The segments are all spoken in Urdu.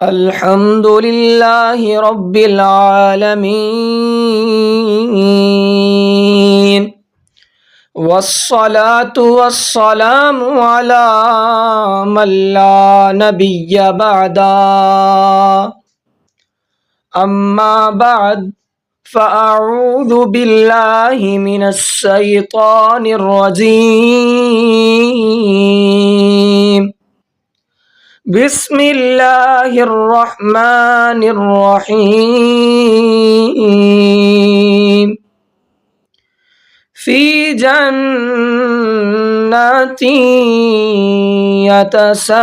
الحمد لله رب العالمين والصلاة والسلام على من لا نبي بعده أما بعد فأعوذ بالله من الشيطان الرجيم بسم الله الرحمن الرحيم في جنات يتساءلون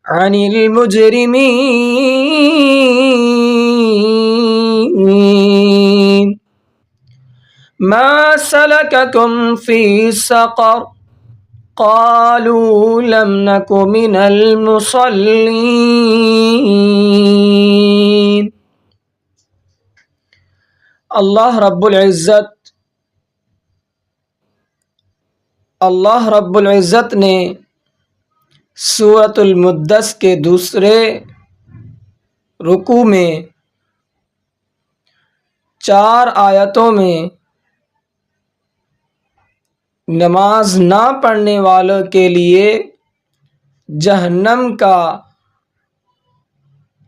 عن المجرمين ما سلككم في سقر قالوا لم نك من المصلين۔ اللہ رب العزت نے سورۃ المدثر کے دوسرے رکوع میں 4 آیتوں میں نماز نہ پڑھنے والوں کے لیے جہنم کا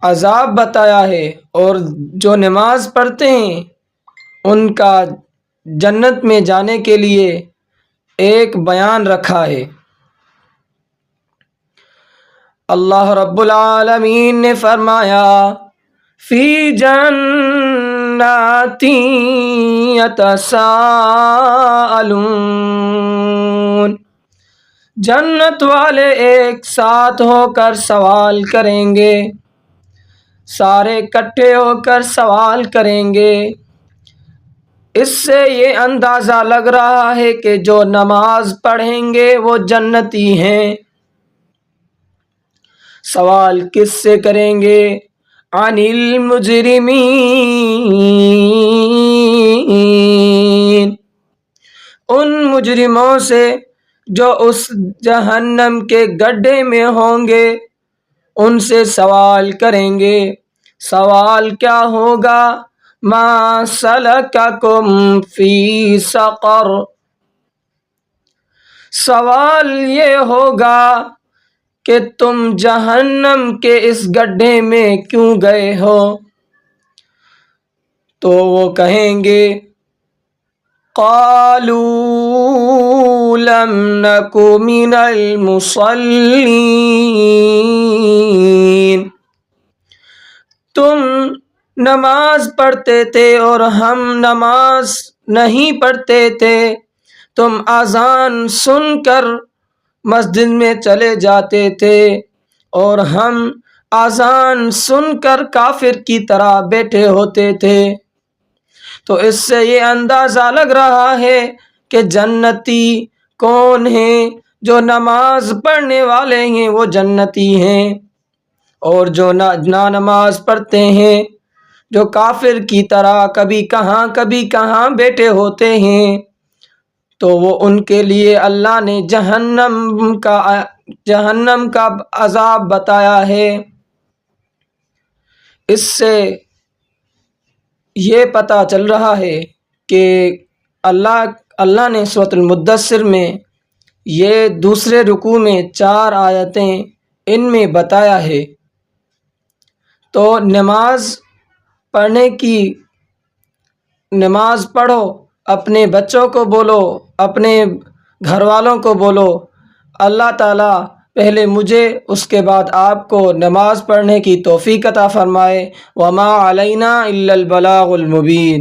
عذاب بتایا ہے، اور جو نماز پڑھتے ہیں ان کا جنت میں جانے کے لیے ایک بیان رکھا ہے۔ اللہ رب العالمین نے فرمایا فی جنات یتساءلون، جنت والے ایک ساتھ ہو کر سوال کریں گے، سارے اکٹھے ہو کر سوال کریں گے۔ اس سے یہ اندازہ لگ رہا ہے کہ جو نماز پڑھیں گے وہ جنتی ہیں۔ سوال کس سے کریں گے؟ عن المجرمین، ان مجرموں سے جو اس جہنم کے گڈھے میں ہوں گے، ان سے سوال کریں گے۔ سوال کیا ہوگا؟ ما سلککم فی سقر، سوال یہ ہوگا کہ تم جہنم کے اس گڈھے میں کیوں گئے ہو؟ تو وہ کہیں گے قالوا لم نک من المصلین، تم نماز پڑھتے تھے اور ہم نماز نہیں پڑھتے تھے، تم اذان سن کر مسجد میں چلے جاتے تھے اور ہم اذان سن کر کافر کی طرح بیٹھے ہوتے تھے۔ تو اس سے یہ اندازہ لگ رہا ہے کہ جنتی کون ہیں؟ جو نماز پڑھنے والے ہیں وہ جنتی ہیں، اور جو نہ نماز پڑھتے ہیں، جو کافر کی طرح کبھی کہاں بیٹھے ہوتے ہیں، تو وہ ان کے لیے اللہ نے جہنم کا عذاب بتایا ہے۔ اس سے یہ پتہ چل رہا ہے کہ اللہ نے سورۃ المدثر میں یہ دوسرے رکوع میں 4 آیتیں ان میں بتایا ہے۔ تو نماز پڑھو، اپنے بچوں کو بولو، اپنے گھر والوں کو بولو، اللہ تعالیٰ پہلے مجھے اس کے بعد آپ کو نماز پڑھنے کی توفیق عطا فرمائے۔ وما علینا الا البلاغ المبین۔